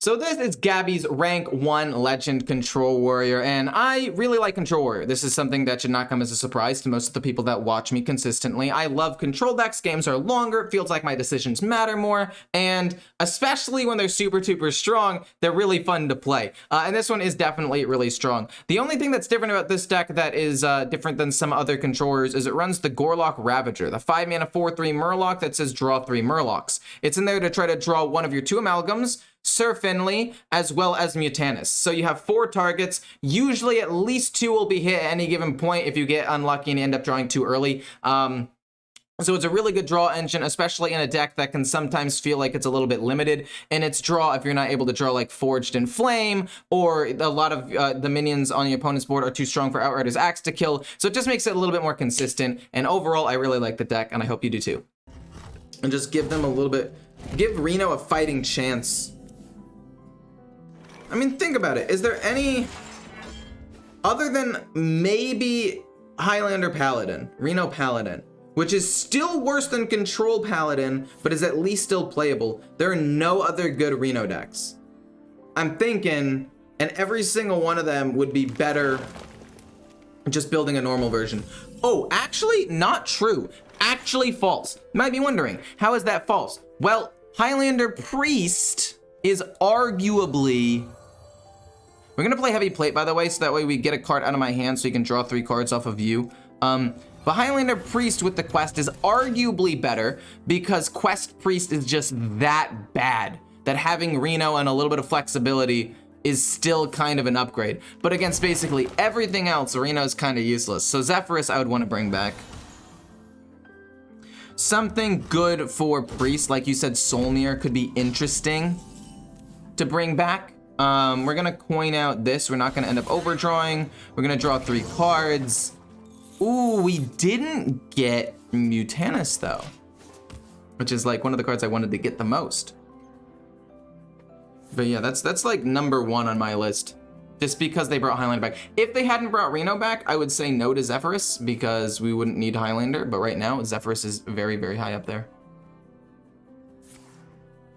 So this is Gaby's rank 1 legend control warrior, and I really like control warrior. This is something that should not come as a surprise to most of the people that watch me consistently. I love control decks. Games are longer, it feels like my decisions matter more, and especially when they're super strong, they're really fun to play. And this one is definitely really strong. The only thing that's different about this deck that is different than some other controllers is it runs the Gorlok Ravager, the 5 mana 4/3 Murloc that says draw 3 Murlocs. It's in there to try to draw one of your 2 Amalgams, Sir Finley, as well as Mutanus. So you have 4 targets. Usually at least 2 will be hit at any given point if you get unlucky and you end up drawing too early. So it's a really good draw engine, especially in a deck that can sometimes feel like it's a little bit limited in its draw if you're not able to draw like Forged in Flame, or a lot of the minions on your opponent's board are too strong for Outrider's Axe to kill. So it just makes it a little bit more consistent. And overall, I really like the deck, and I hope you do too. And just give them a little bit, give Reno a fighting chance. I mean, think about it. Is there any, other than maybe Highlander Paladin, Reno Paladin, which is still worse than Control Paladin, but is at least still playable, there are no other good Reno decks. I'm thinking, and every single one of them would be better just building a normal version. Oh, actually, not true. Actually false. You might be wondering, how is that false? Well, Highlander Priest is arguably... We're gonna play Heavy Plate, by the way, so that way we get a card out of my hand so you can draw 3 cards off of you. But Highlander Priest with the quest is arguably better because Quest Priest is just that bad that having Reno and a little bit of flexibility is still kind of an upgrade. But against basically everything else, Reno is kind of useless. So Zephyrus I would want to bring back. Something good for Priest, like you said, Solmir could be interesting to bring back. We're gonna coin out this. We're not gonna end up overdrawing. We're gonna draw 3 cards. Ooh, we didn't get Mutanus though, which is like one of the cards I wanted to get the most. But yeah, that's like number 1 on my list, just because they brought Highlander back. If they hadn't brought Reno back, I would say no to Zephyrus because we wouldn't need Highlander, but right now Zephyrus is very high up there.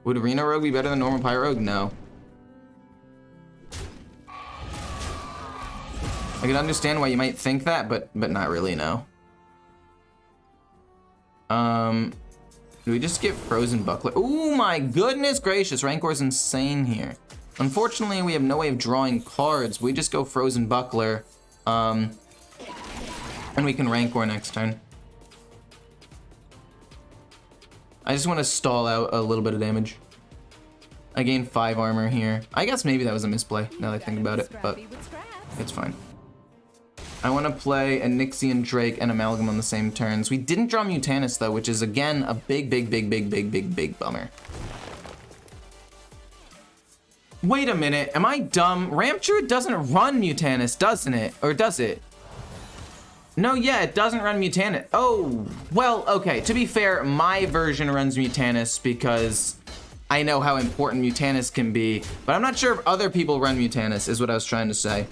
Would Reno Rogue be better than normal Pyro Rogue? No. I can understand why you might think that, but not really, no. Do we just get Frozen Buckler? Oh my goodness gracious, Rancor's insane here. Unfortunately, we have no way of drawing cards. We just go Frozen Buckler, and we can Rancor next turn. I just want to stall out a little bit of damage. I gain 5 armor here. I guess maybe that was a misplay, now that I think about it, but it's fine. I want to play a Nixian Drake and Amalgam on the same turns. We didn't draw Mutanus though, which is again a big bummer. Wait a minute, am I dumb? Ramp Druid doesn't run Mutanus, doesn't it? Or does it? No, yeah, it doesn't run Mutanus. Oh, well, okay. To be fair, my version runs Mutanus because I know how important Mutanus can be, but I'm not sure if other people run Mutanus, is what I was trying to say.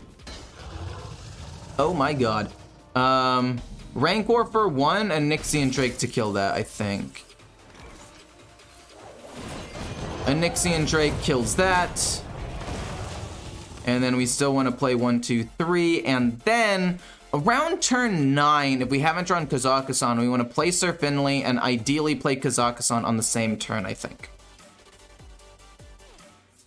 Oh my god. Rancor for 1 and Nixian Drake to kill that, I think. A Nixian Drake kills that. And then we still want to play 1, 2, 3. And then around turn 9, if we haven't drawn Kazakusan, we want to play Sir Finley and ideally play Kazakusan on the same turn, I think.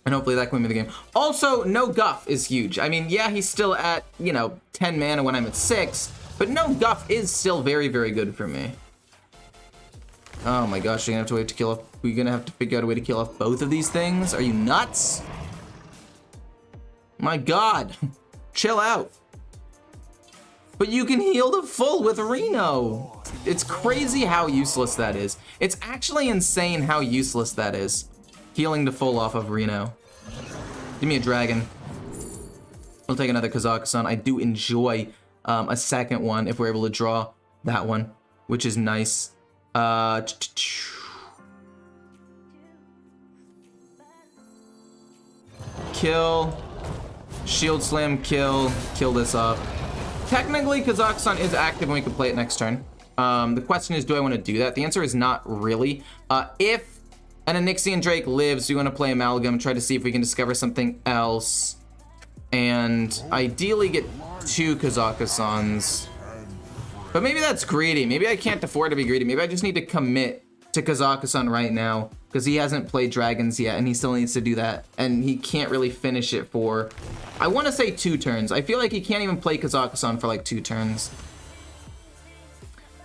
And hopefully that can win me the game. Also, no Guff is huge. I mean, yeah, he's still at, you know, 10 mana when I'm at 6, but no Guff is still very good for me. Oh my gosh, we're gonna have to figure out a way to kill off both of these things? Are you nuts? My god, chill out. But you can heal to full with Reno. It's crazy how useless that is. It's actually insane how useless that is. Healing to full off of Reno. Give me a dragon. We'll take another Kazakusan. I do enjoy a second one if we're able to draw that one, which is nice. Kill. Shield Slam, kill this up. Technically, Kazakusan is active and we can play it next turn. The question is, do I want to do that? The answer is not really. If And Onyxian Drake lives. We want to play Amalgam, try to see if we can discover something else. And ideally get 2 Kazakusans. But maybe that's greedy. Maybe I can't afford to be greedy. Maybe I just need to commit to Kazakusan right now. Because he hasn't played Dragons yet, and he still needs to do that. And he can't really finish it for, I want to say 2 turns. I feel like he can't even play Kazakusan for like 2 turns.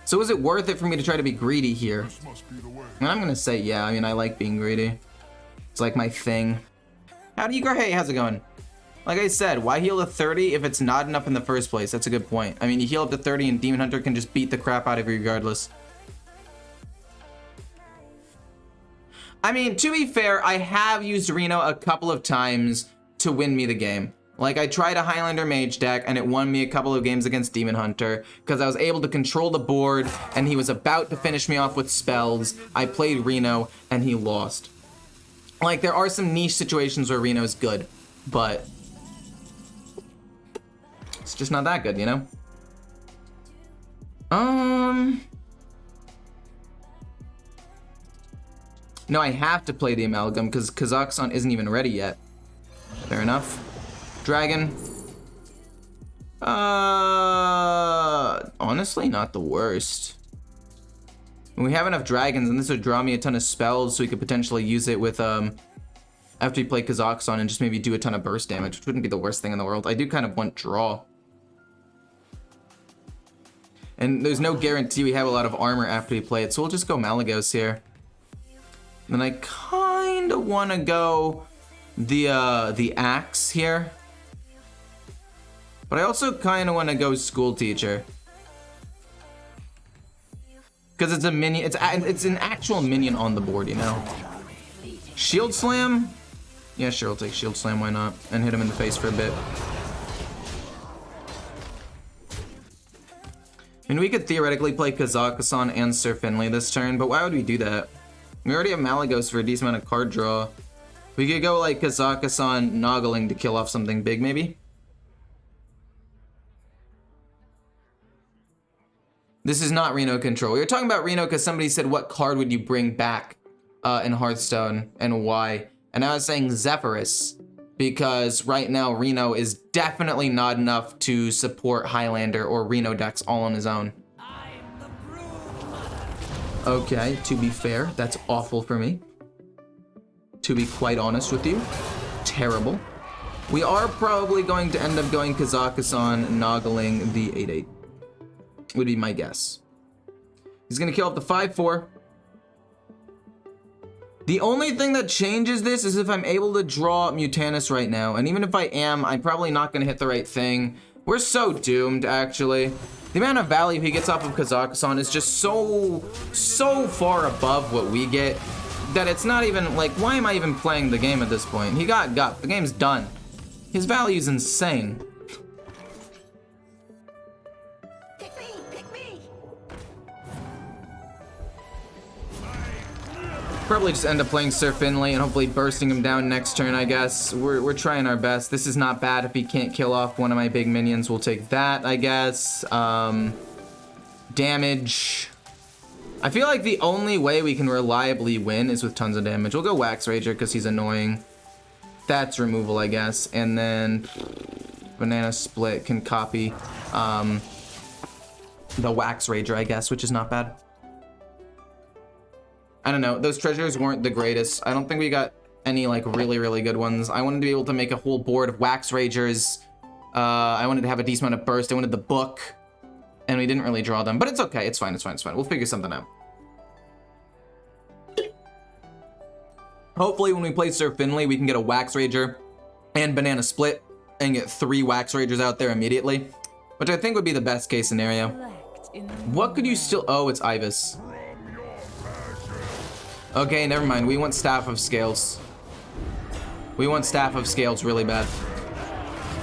So is it worth it for me to try to be greedy here? And I'm going to say yeah. I mean, I like being greedy. It's like my thing. Howdy, Ecore. Hey, how's it going? Like I said, why heal to 30 if it's not enough in the first place? That's a good point. I mean, you heal up to 30 and Demon Hunter can just beat the crap out of you regardless. I mean, to be fair, I have used Reno a couple of times to win me the game. Like, I tried a Highlander Mage deck, and it won me a couple of games against Demon Hunter, because I was able to control the board, and he was about to finish me off with spells. I played Reno, and he lost. Like, there are some niche situations where Reno is good, but it's just not that good, you know? No, I have to play the Amalgam, because Kazakusan isn't even ready yet. Fair enough. Dragon. Honestly, not the worst. We have enough dragons, and this would draw me a ton of spells, so we could potentially use it with, after we play Kazakusan and just maybe do a ton of burst damage, which wouldn't be the worst thing in the world. I do kind of want draw. And there's no guarantee we have a lot of armor after we play it, so we'll just go Malagos here. Then I kind of want to go the axe here. But I also kind of want to go school teacher. Because it's a minion, it's an actual minion on the board, you know? Shield slam? Yeah, sure, I'll take shield slam, why not? And hit him in the face for a bit. I mean, we could theoretically play Kazakusan and Sir Finley this turn, but why would we do that? We already have Malagos for a decent amount of card draw. We could go like Kazakusan Noggling to kill off something big, maybe? This is not Reno control. We were talking about Reno because somebody said, what card would you bring back in Hearthstone and why? And I was saying Zephyrus, because right now Reno is definitely not enough to support Highlander or Reno decks all on his own. Okay, to be fair, that's awful for me. To be quite honest with you, terrible. We are probably going to end up going Kazakusan Noggling the 8/8. Would be my guess. He's gonna kill up the 5/4. The only thing that changes this is if I'm able to draw Mutanus right now. And even if I am, I'm probably not gonna hit the right thing. We're so doomed, actually. The amount of value he gets off of Kazakusan is just so far above what we get that it's not even, like, why am I even playing the game at this point? He got gut. The game's done. His value's insane. Probably just end up playing Sir Finley and hopefully bursting him down next turn, I guess. We're trying our best. This is not bad if he can't kill off one of my big minions. We'll take that, I guess. Damage. I feel like the only way we can reliably win is with tons of damage. We'll go Wax Rager because he's annoying. That's removal, I guess. And then Banana Split can copy the Wax Rager, I guess, which is not bad. I don't know, those treasures weren't the greatest. I don't think we got any like really good ones. I wanted to be able to make a whole board of Wax Ragers. I wanted to have a decent amount of burst. I wanted the book, and we didn't really draw them, but it's okay, it's fine, it's fine, it's fine. We'll figure something out. Hopefully when we play Sir Finley, we can get a Wax Rager and Banana Split and get 3 Wax Ragers out there immediately, which I think would be the best case scenario. What could you still, oh, it's Ibis. Okay, never mind. We want Staff of Scales. We want Staff of Scales really bad.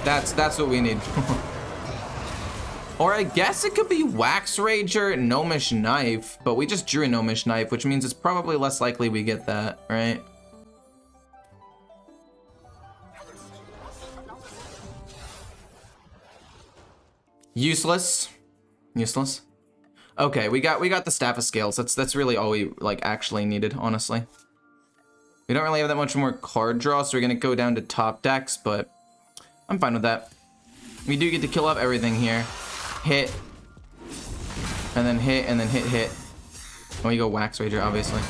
That's what we need. Or I guess it could be Wax Rager, Gnomish Knife, but we just drew a Gnomish Knife, which means it's probably less likely we get that, right? Useless. Useless. Okay, we got the Staff of Scales. That's really all we like actually needed, honestly. We don't really have that much more card draw, so we're gonna go down to top decks, but I'm fine with that. We do get to kill off everything here. Hit. And then hit, and then hit, hit. And we go Wax Rager, obviously.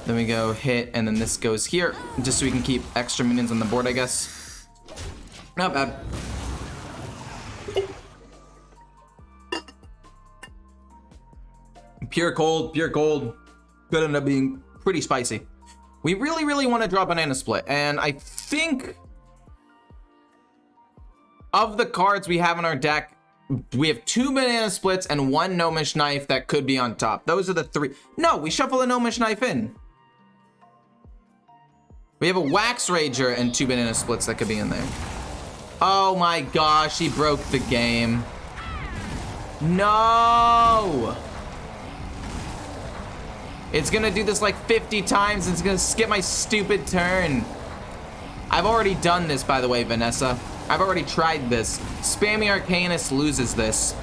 Then we go hit, and then this goes here, just so we can keep extra minions on the board, I guess. Not bad. Pure cold, pure cold. Could end up being pretty spicy. We really, really want to draw Banana Split, and I think of the cards we have in our deck, we have 2 Banana Splits and 1 Gnomish Knife that could be on top. Those are the 3. No, we shuffle a Gnomish Knife in. We have a Wax Rager and 2 Banana Splits that could be in there. Oh my gosh, he broke the game. No! It's gonna do this like 50 times and it's gonna skip my stupid turn. I've already done this, by the way, Vanessa. I've already tried this. Spammy Arcanist loses this.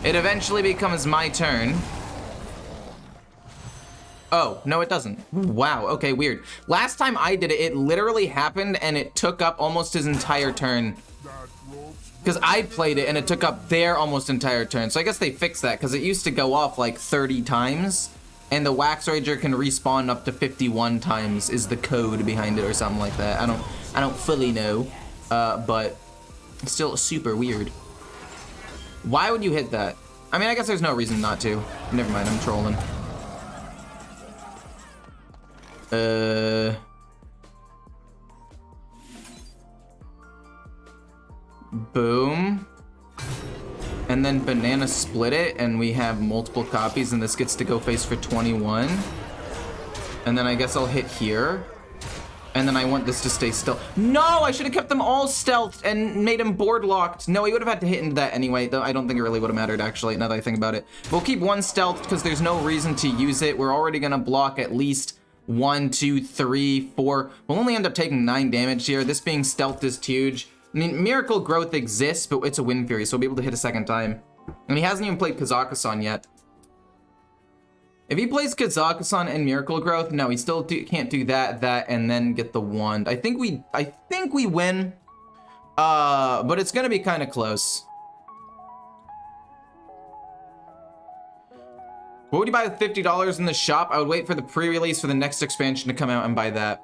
It eventually becomes my turn. Oh, no, it doesn't. Wow, okay, weird. Last time I did it, it literally happened and it took up almost his entire turn. Because I played it and it took up their almost entire turn. So I guess they fixed that because it used to go off like 30 times. And the Wax Rager can respawn up to 51 times is the code behind it or something like that. I don't fully know. But it's still super weird. Why would you hit that? I mean, I guess there's no reason not to. Never mind, I'm trolling. Boom. And then Banana Split it, and we have multiple copies, and this gets to go face for 21. And then I guess I'll hit here. And then I want this to stay still. No, I should have kept them all stealthed and made him board locked. No, he would have had to hit into that anyway, though I don't think it really would have mattered, actually, now that I think about it. We'll keep 1 stealth because there's no reason to use it. We're already going to block at least 1, 2, 3, 4. We'll only end up taking 9 damage here. This being stealthed is huge. I mean, Miracle Growth exists, but it's a Wind Fury, so we'll be able to hit a second time. And he hasn't even played Kazakusan yet. If he plays Kazakusan and Miracle Growth, no, he still can't do that, and then get the wand. I think we win, but it's gonna be kind of close. What would you buy with $50 in the shop? I would wait for the pre-release for the next expansion to come out and buy that.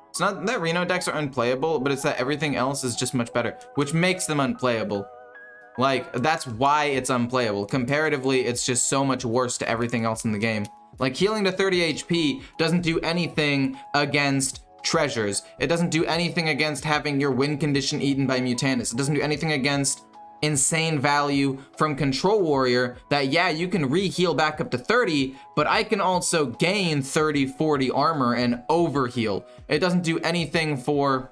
It's not that Reno decks are unplayable, but it's that everything else is just much better, which makes them unplayable. Like, that's why it's unplayable. Comparatively, it's just so much worse to everything else in the game. Like, healing to 30 HP doesn't do anything against treasures. It doesn't do anything against having your win condition eaten by Mutanus. It doesn't do anything against insane value from Control Warrior that, yeah, you can re-heal back up to 30, but I can also gain 30, 40 armor and overheal. It doesn't do anything for...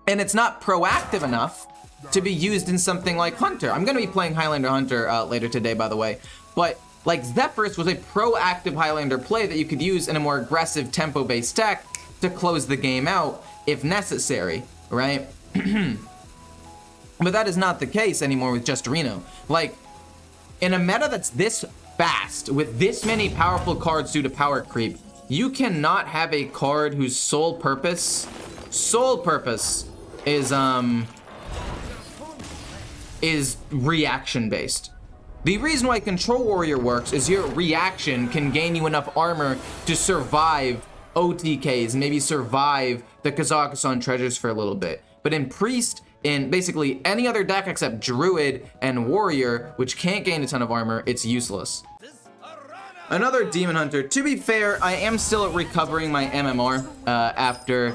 And it's not proactive enough to be used in something like Hunter. I'm gonna be playing Highlander Hunter later today, by the way. But like Zephyrus was a proactive Highlander play that you could use in a more aggressive tempo-based deck to close the game out if necessary, right? But that is not the case anymore with just Reno. Like, in a meta that's this fast, with this many powerful cards due to power creep, you cannot have a card whose sole purpose is reaction based. The reason why Control Warrior works is your reaction can gain you enough armor to survive OTKs, maybe survive the Kazakusan treasures for a little bit. But in Priest, in basically any other deck except Druid and Warrior, which can't gain a ton of armor, it's useless. Another Demon Hunter. To be fair, I am still recovering my MMR after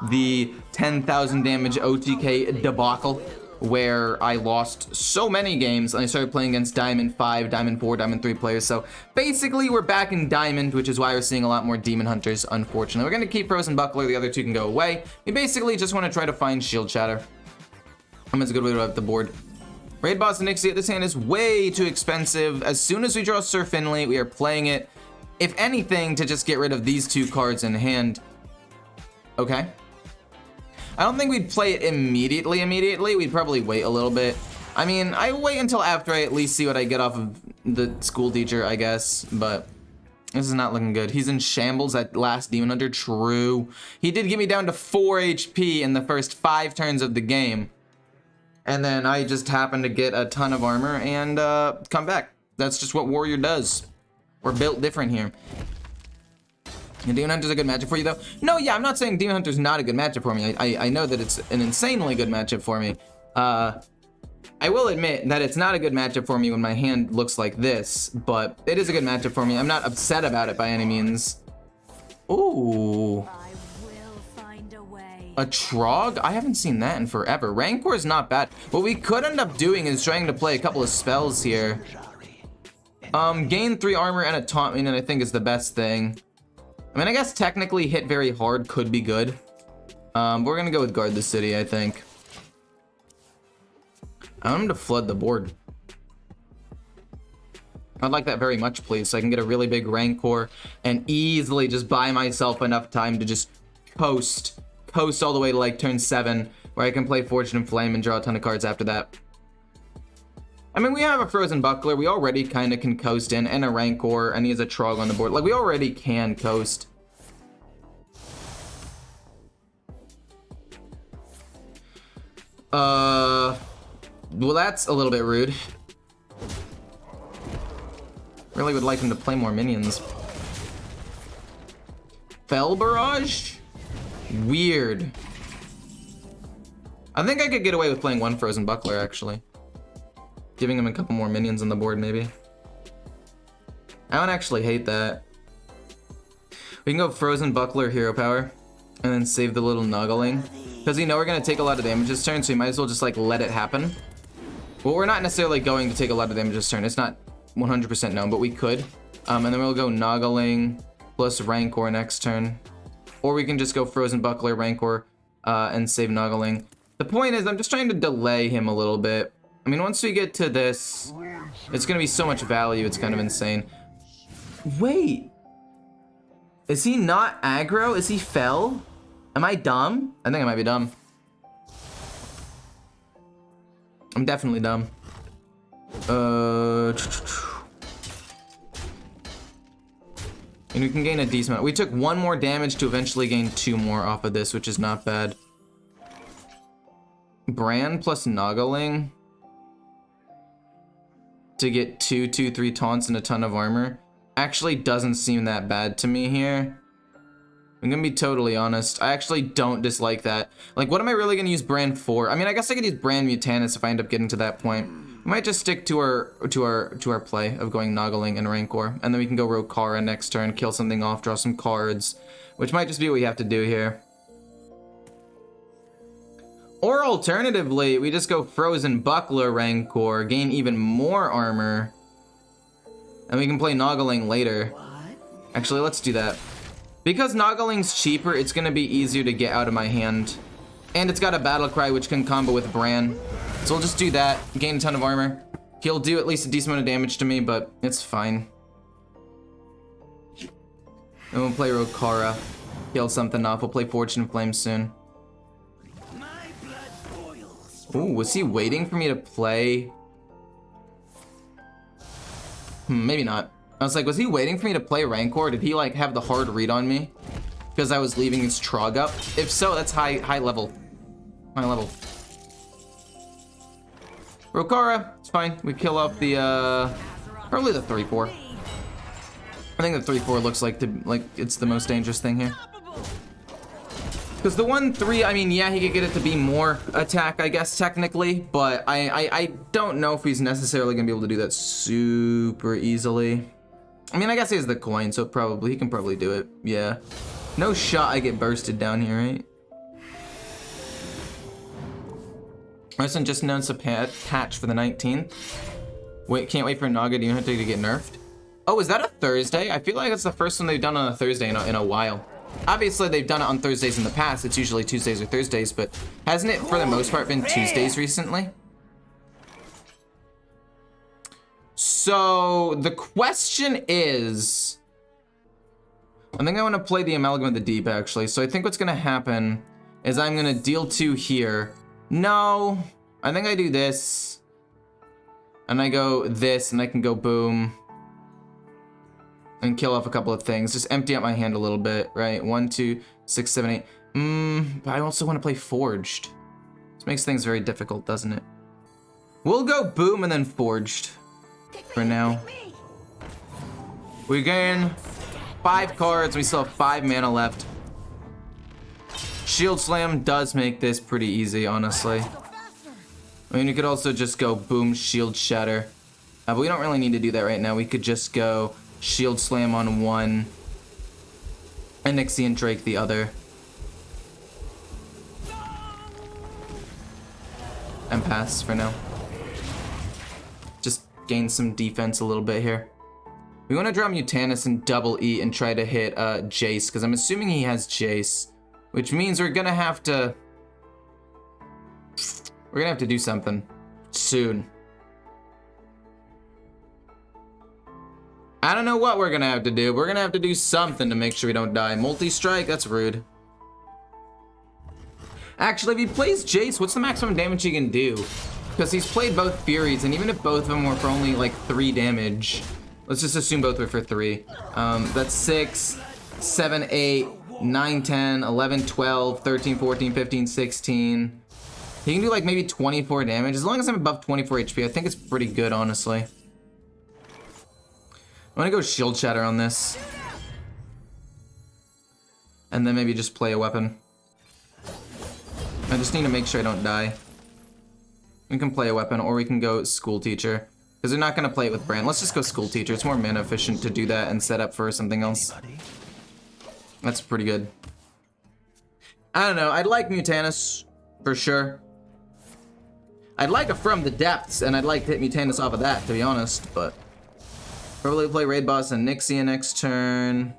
the 10,000 damage OTK debacle, where I lost so many games and I started playing against Diamond 5, Diamond 4, Diamond 3 players. So basically we're back in Diamond, which is why we're seeing a lot more Demon Hunters, unfortunately. We're gonna keep Frozen Buckler, the other two can go away. We basically just wanna try to find Shield Shatter. That's a good way to have the board. Raid Boss Nixie, this hand is way too expensive. As soon as we draw Sir Finley, we are playing it, if anything, to just get rid of these 2 cards in hand. Okay. I don't think we'd play it immediately. We'd probably wait a little bit. I mean, I wait until after I at least see what I get off of the school teacher, I guess. But This is not looking good. He's in shambles at last Demon Hunter. True. He did get me down to 4 HP in the first 5 turns of the game. And then I just happened to get a ton of armor and come back. That's just what Warrior does. We're built different here. And Demon Hunter's a good matchup for you, though? No, yeah, I'm not saying Demon Hunter's not a good matchup for me. I know that it's an insanely good matchup for me. I will admit that it's not a good matchup for me when my hand looks like this, but it is a good matchup for me. I'm not upset about it by any means. Ooh. A Trog? I haven't seen that in forever. Rancor is not bad. What we could end up doing is trying to play a couple of spells here. Gain 3 armor and a taunt mean, and I think is the best thing. I mean, I guess technically hit very hard could be good. But we're gonna go with guard the city, I think. I want him to flood the board. I'd like that very much, please, so I can get a really big Rancor and easily just buy myself enough time to just coast all the way to like turn 7, where I can play Fortune and Flame and draw a ton of cards after that. I mean, we have a Frozen Buckler. We already kind of can coast in, and a Rancor, and he has a Trog on the board. Like, we already can coast. Well, that's a little bit rude. Really would like him to play more minions. Fell Barrage? Weird. I think I could get away with playing 1 Frozen Buckler, actually. Giving him a couple more minions on the board, maybe. I don't actually hate that. We can go Frozen Buckler, Hero Power, and then save the little Nuggling. Because we know we're going to take a lot of damage this turn, so we might as well just, like, let it happen. Well, we're not necessarily going to take a lot of damage this turn. It's not 100% known, but we could. And then we'll go Nuggling plus Rancor next turn. Or we can just go Frozen Buckler, Rancor, and save Nuggling. The point is, I'm just trying to delay him a little bit. I mean, once we get to this, it's going to be so much value, it's kind of insane. Wait. Is he not aggro? Is he fell? Am I dumb? I think I might be dumb. I'm definitely dumb. And we can gain a decent amount. We took 1 more damage to eventually gain 2 more off of this, which is not bad. Brand plus Nuggling to get 2, 2, 3 taunts and a ton of armor actually doesn't seem that bad to me here. I'm gonna be totally honest. I actually don't dislike that. Like, what am I really gonna use Brand for? I mean, I guess I could use Brand Mutanus if I end up getting to that point. We might just stick to our play of going Nuggling and Rancor, and then we can go Rokara next turn, kill something off, draw some cards, which might just be what we have to do here. Or alternatively, we just go Frozen Buckler Rancor, gain even more armor, and we can play Nuggling later. Actually, let's do that. Because Noggling's cheaper, it's gonna be easier to get out of my hand. And it's got a Battle Cry, which can combo with Bran. So we'll just do that, gain a ton of armor. He'll do at least a decent amount of damage to me, but it's fine. And we'll play Rokara, kill something off. We'll play Fortune and Flame soon. Ooh, was he waiting for me to play? Maybe not. I was like, was he waiting for me to play Rancor? Did he like have the hard read on me? Because I was leaving his Trog up? If so, that's high level. High level. Rokara, it's fine. We kill off the probably the 3-4. I think the 3-4 looks like it's the most dangerous thing here. Because the 1-3, I mean, yeah, he could get it to be more attack, I guess, technically, but I don't know if he's necessarily gonna be able to do that super easily. I mean, I guess he has the coin, so he can probably do it. Yeah. No shot I get bursted down here, right? Hearthstone just announced a patch for the 19th. Wait, can't wait for Naga Demon Hunter to get nerfed. Oh, is that a Thursday? I feel like it's the first one they've done on a Thursday in a while. Obviously, they've done it on Thursdays in the past. It's usually Tuesdays or Thursdays, but hasn't it, for the most part, been Tuesdays recently? So, the question is... I think I want to play the Amalgam of the Deep, actually. So I think what's going to happen is I'm going to deal 2 here. No, I think I do this. And I go this, and I can go boom. and kill off a couple of things. Just empty out my hand a little bit, right? 1, 2, 6, 7, 8. But I also want to play Forged. This makes things very difficult, doesn't it? We'll go Boom and then Forged for now. We gain 5 cards. We still have 5 mana left. Shield Slam does make this pretty easy, honestly. I mean, you could also just go Boom, Shield Shatter. But we don't really need to do that right now. We could just go Shield Slam on one, and Nixie and Drake the other. And pass for now. Just gain some defense a little bit here. We want to draw Mutanus and double E and try to hit Jace, because I'm assuming he has Jace, which means we're gonna have to do something soon. I don't know what we're gonna have to do. We're gonna have to do something to make sure we don't die. Multi-strike? That's rude. Actually, if he plays Jace, what's the maximum damage he can do? Because he's played both Furies, and even if both of them were for only like 3 damage, let's just assume both were for 3. That's 6, 7, 8, 9, 10, 11, 12, 13, 14, 15, 16. He can do like maybe 24 damage. As long as I'm above 24 HP, I think it's pretty good, honestly. I'm gonna go Shield Shatter on this. And then maybe just play a weapon. I just need to make sure I don't die. We can play a weapon, or we can go School Teacher. Because they're not gonna play it with Brand. Let's just go School Teacher. It's more mana efficient to do that and set up for something else. That's pretty good. I don't know, I'd like Mutanus, for sure. I'd like a From the Depths, and I'd like to hit Mutanus off of that, to be honest, but... Probably play Raid Boss and Nixia next turn.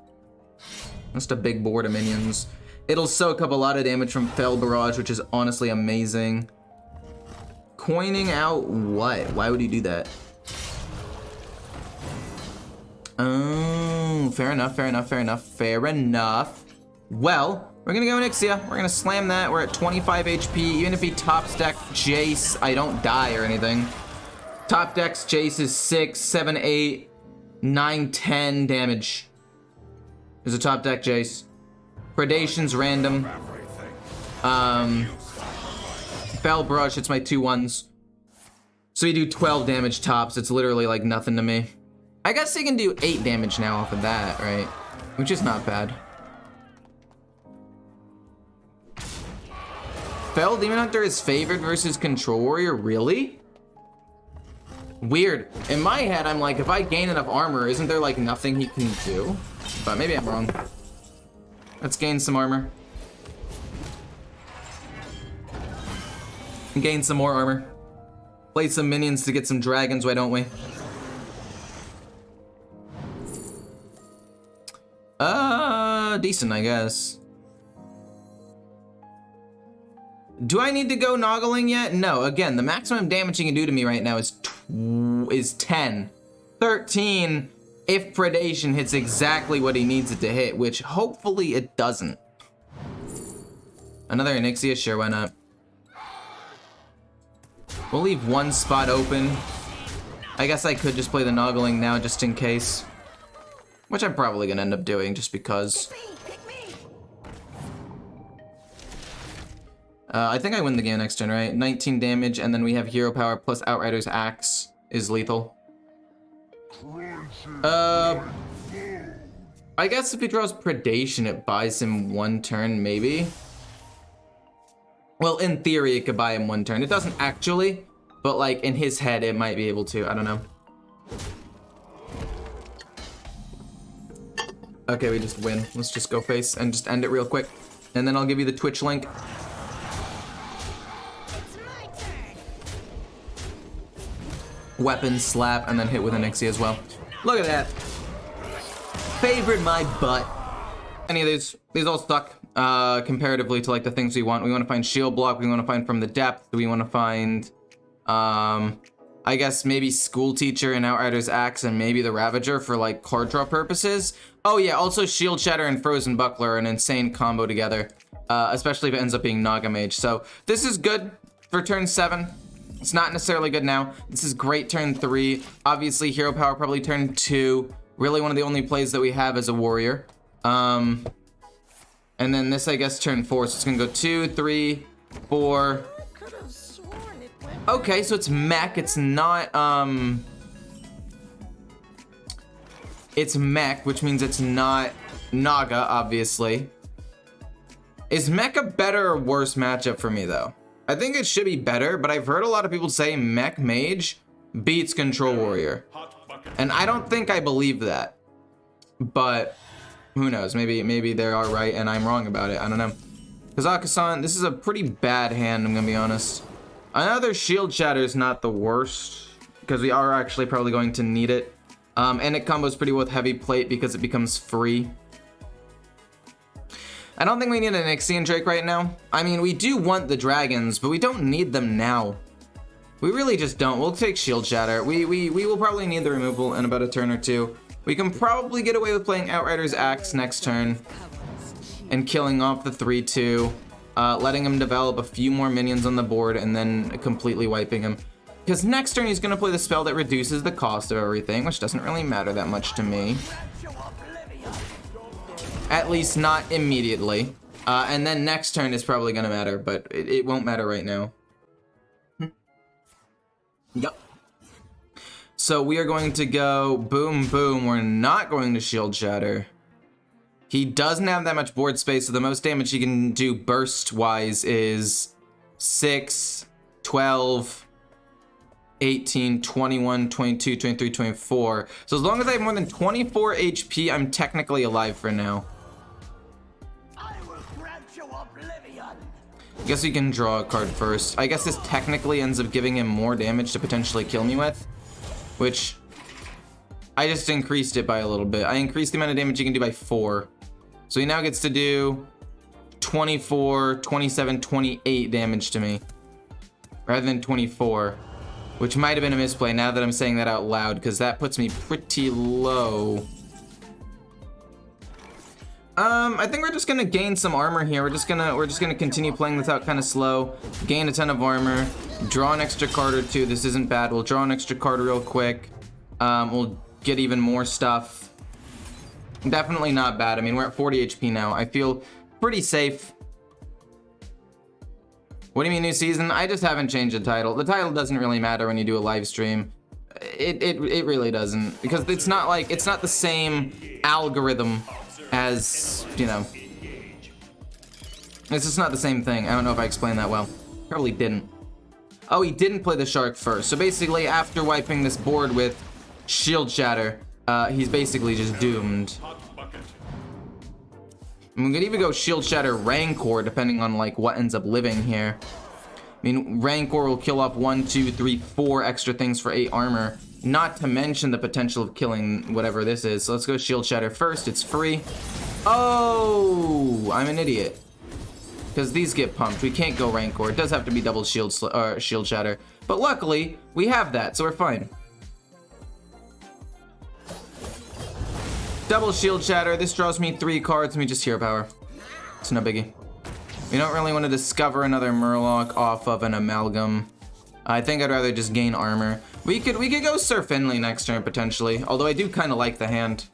Just a big board of minions. It'll soak up a lot of damage from Fell Barrage, which is honestly amazing. Coining out what? Why would he do that? Oh, fair enough, fair enough, fair enough, fair enough. Well, we're gonna go Nixia. We're gonna slam that. We're at 25 HP. Even if he top deck Jace, I don't die or anything. Top decks Jace is 6, 7, 8, 9, 10 damage. There's a top deck Jace. Predation's random. Fell Brush, it's my 2/1s. So you do 12 damage tops. It's literally like nothing to me. I guess he can do 8 damage now off of that, right? Which is not bad. Fell Demon Hunter is favored versus Control Warrior, really? Weird. In my head, I'm like, if I gain enough armor, isn't there like nothing he can do? But maybe I'm wrong. Let's gain some armor. Gain some more armor. Play some minions to get some dragons, why don't we? Decent, I guess. Do I need to go Noggling yet? No, again, the maximum damage he can do to me right now is 10. 13 if Predation hits exactly what he needs it to hit, which hopefully it doesn't. Another Onyxia, sure, why not? We'll leave one spot open. I guess I could just play the Noggling now just in case. Which I'm probably gonna end up doing just because. I think I win the game next turn, right? 19 damage, and then we have Hero Power plus Outrider's Axe is lethal. I guess if he draws Predation, it buys him 1 turn, maybe. Well, in theory, it could buy him 1 turn. It doesn't actually, but like in his head, it might be able to. I don't know. Okay, we just win. Let's just go face and just end it real quick. And then I'll give you the Twitch link. Weapon, slap, and then hit with an Onyxia as well. Look at that. Favored my butt. Any of these all stuck comparatively to like the things we want. We want to find shield block. We want to find from the depth. We want to find, I guess maybe School Teacher and Outrider's Axe and maybe the Ravager for like card draw purposes. Oh yeah, also Shield Shatter and Frozen Buckler, an insane combo together, especially if it ends up being Naga Mage. So this is good for turn 7. It's not necessarily good now. This is great turn 3. Obviously Hero Power probably turn 2. Really one of the only plays that we have as a warrior. And then this, I guess, turn 4. So it's gonna go 2, 3, 4. Okay, so it's Mech. It's not, it's Mech, which means it's not Naga, obviously. Is Mech a better or worse matchup for me, though? I think it should be better, but I've heard a lot of people say Mech Mage beats Control Warrior. And I don't think I believe that. But who knows? Maybe they are right and I'm wrong about it. I don't know. Kazakusan, this is a pretty bad hand, I'm gonna be honest. Another Shield Shatter is not the worst, because we are actually probably going to need it. And it combos pretty well with Heavy Plate because it becomes free. I don't think we need an Ixion Drake right now. I mean, we do want the dragons, but we don't need them now. We really just don't. We'll take Shield Shatter. We will probably need the removal in about a turn or two. We can probably get away with playing Outrider's Axe next turn and killing off the 3-2, letting him develop a few more minions on the board and then completely wiping him. Because next turn he's going to play the spell that reduces the cost of everything, which doesn't really matter that much to me. At least not immediately. And then next turn is probably going to matter, but it won't matter right now. Yep. So we are going to go boom, boom. We're not going to Shield Shatter. He doesn't have that much board space, so the most damage he can do burst-wise is 6, 12, 18, 21, 22, 23, 24. So as long as I have more than 24 HP, I'm technically alive for now. I guess we can draw a card first. I guess this technically ends up giving him more damage to potentially kill me with, which I just increased it by a little bit. I increased the amount of damage he can do by 4. So he now gets to do 24, 27, 28 damage to me rather than 24, which might have been a misplay now that I'm saying that out loud, because that puts me pretty low. I think we're just gonna gain some armor here. We're just gonna continue playing this out kind of slow, gain a ton of armor, draw an extra card or two. This isn't bad. We'll draw an extra card real quick. We'll get even more stuff. Definitely not bad. I mean, we're at 40 HP now. I feel pretty safe. What do you mean new season? I just haven't changed the title. The title doesn't really matter when you do a live stream. It really doesn't, because it's not the same algorithm as, you know. It's just not the same thing. I don't know if I explained that well. Probably didn't. Oh, he didn't play the shark first. So basically, after wiping this board with Shield Shatter, he's basically just doomed. We could even go Shield Shatter Rancor, depending on like what ends up living here. I mean, Rancor will kill off 1, 2, 3, 4 extra things for 8 armor. Not to mention the potential of killing whatever this is. So let's go Shield Shatter first. It's free. Oh, I'm an idiot. Because these get pumped. We can't go Rancor. It does have to be double Shield Shatter. But luckily, we have that, so we're fine. Double Shield Shatter. This draws me 3 cards. Let me just Hero Power. It's no biggie. We don't really want to discover another Murloc off of an Amalgam. I think I'd rather just gain armor. We could go Sir Finley next turn potentially, although I do kind of like the hand.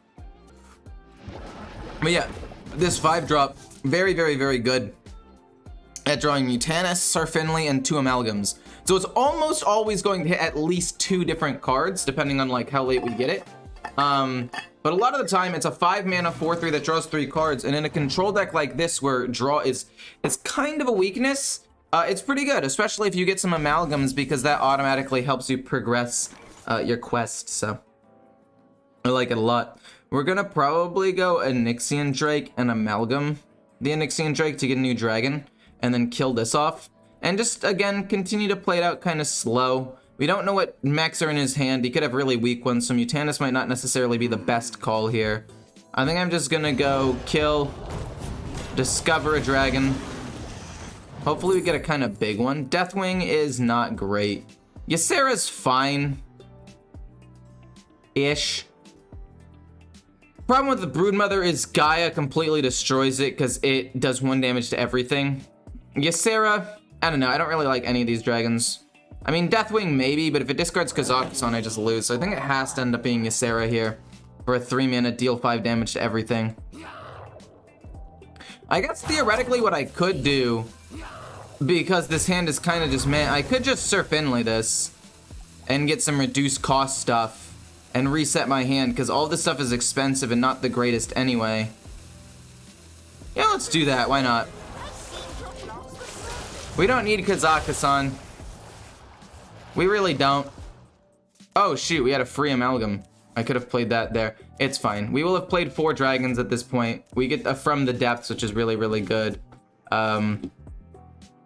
But yeah, this 5-drop, very, very, very good at drawing Mutanus, Sir Finley, and 2 Amalgams. So it's almost always going to hit at least 2 different cards, depending on like how late we get it. But a lot of the time, it's a 5-mana 4/3 that draws 3 cards, and in a control deck like this, where draw is kind of a weakness, it's pretty good, especially if you get some Amalgams, because that automatically helps you progress your quest. So I like it a lot. We're gonna probably go Onyxian Drake and Amalgam the Onyxian Drake to get a new dragon, and then kill this off, and just again continue to play it out kind of slow. We don't know what mechs are in his hand. He could have really weak ones, so Mutanus might not necessarily be the best call here. I think I'm just gonna go kill, discover a dragon. Hopefully we get a kind of big one. Deathwing is not great. Ysera's fine. Ish. Problem with the Broodmother is Gaia completely destroys it because it does 1 damage to everything. Ysera, I don't know. I don't really like any of these dragons. I mean, Deathwing maybe, but if it discards Kazakusan, I just lose. So I think it has to end up being Ysera here for a 3-mana, deal 5 damage to everything. I guess theoretically what I could do, because this hand is kind of just I could just surf inlay this and get some reduced cost stuff and reset my hand, because all this stuff is expensive and not the greatest anyway. Yeah, let's do that. Why not? We don't need Kazakusan. We really don't. Oh shoot, we had a free Amalgam. I could have played that there. It's fine. We will have played 4 dragons at this point. We get a From the Depths, which is really, really good.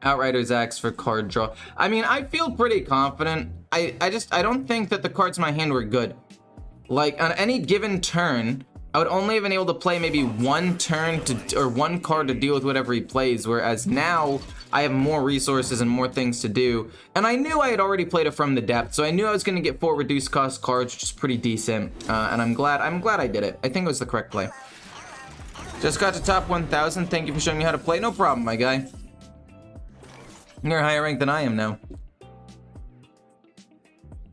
Outrider's Axe for card draw. I mean, I feel pretty confident. I don't think that the cards in my hand were good. Like, on any given turn, I would only have been able to play maybe 1 turn or 1 card to deal with whatever he plays, whereas now I have more resources and more things to do. And I knew I had already played it From the Depth, so I knew I was going to get 4 reduced cost cards, which is pretty decent. And I'm glad I did it. I think it was the correct play. Just got to top 1,000. Thank you for showing me how to play. No problem, my guy. You're higher ranked than I am now.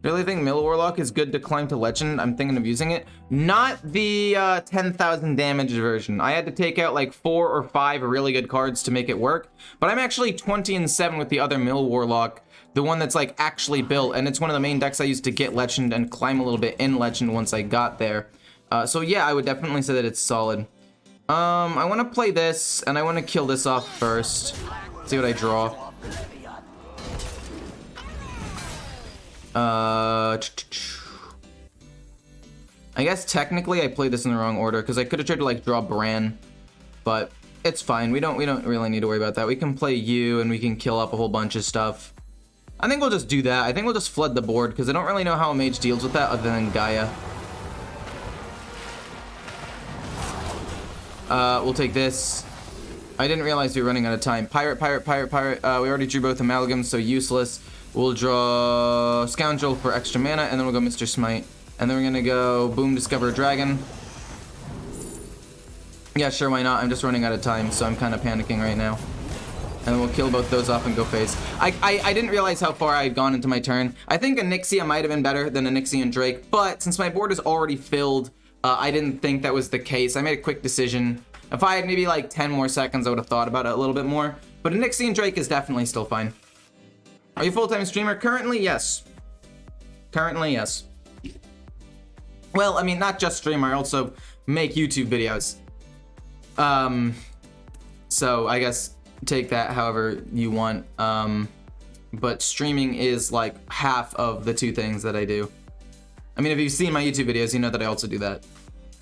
Really think Mill Warlock is good to climb to Legend? I'm thinking of using it. Not the 10,000 damage version. I had to take out like 4 or 5 really good cards to make it work. But I'm actually 20-7 with the other Mill Warlock. The one that's like actually built. And it's one of the main decks I used to get Legend and climb a little bit in Legend once I got there. So yeah, I would definitely say that it's solid. I want to play this and I want to kill this off first. See what I draw. I guess technically I played this in the wrong order because I could have tried to like draw Bran, but it's fine. We don't really need to worry about that. We can play you and we can kill up a whole bunch of stuff. I think we'll just do that. I think we'll just flood the board because I don't really know how a mage deals with that other than Gaia. We'll take this. I didn't realize we were running out of time. Pirate. We already drew both Amalgams, so useless. We'll draw Scoundrel for extra mana, and then we'll go Mr. Smite. And then we're gonna go Boom, Discover a Dragon. Yeah, sure, why not? I'm just running out of time, so I'm kind of panicking right now. And then we'll kill both those off and go face. I didn't realize how far I had gone into my turn. I think a Nixia might have been better than a Nixian Drake, but since my board is already filled, I didn't think that was the case. I made a quick decision. If I had maybe like 10 more seconds, I would have thought about it a little bit more. But a Nixian Drake is definitely still fine. Are you a full-time streamer? Currently, yes. Currently, yes. Well, I mean, not just streamer, I also make YouTube videos. So I guess take that however you want. But streaming is like half of the 2 things that I do. I mean, if you've seen my YouTube videos, you know that I also do that.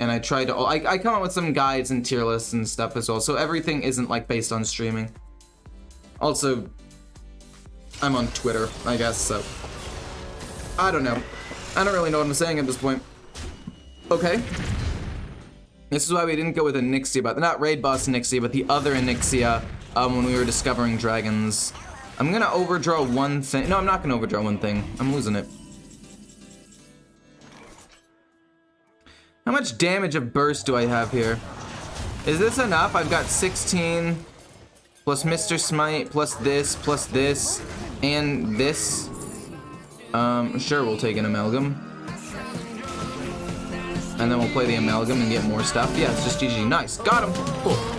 And I try to, I come up with some guides and tier lists and stuff as well. So everything isn't like based on streaming. Also, I'm on Twitter, I guess, so. I don't know. I don't really know what I'm saying at this point. Okay. This is why we didn't go with a Nixia, but not Raid Boss Nixia, but the other Nixia when we were discovering dragons. I'm gonna overdraw 1 thing. No, I'm not gonna overdraw 1 thing. I'm losing it. How much damage of burst do I have here? Is this enough? I've got 16 plus Mr. Smite plus this and this. Sure, we'll take an Amalgam. And then we'll play the Amalgam and get more stuff. Yeah, it's just GG. Nice. Got him. Cool.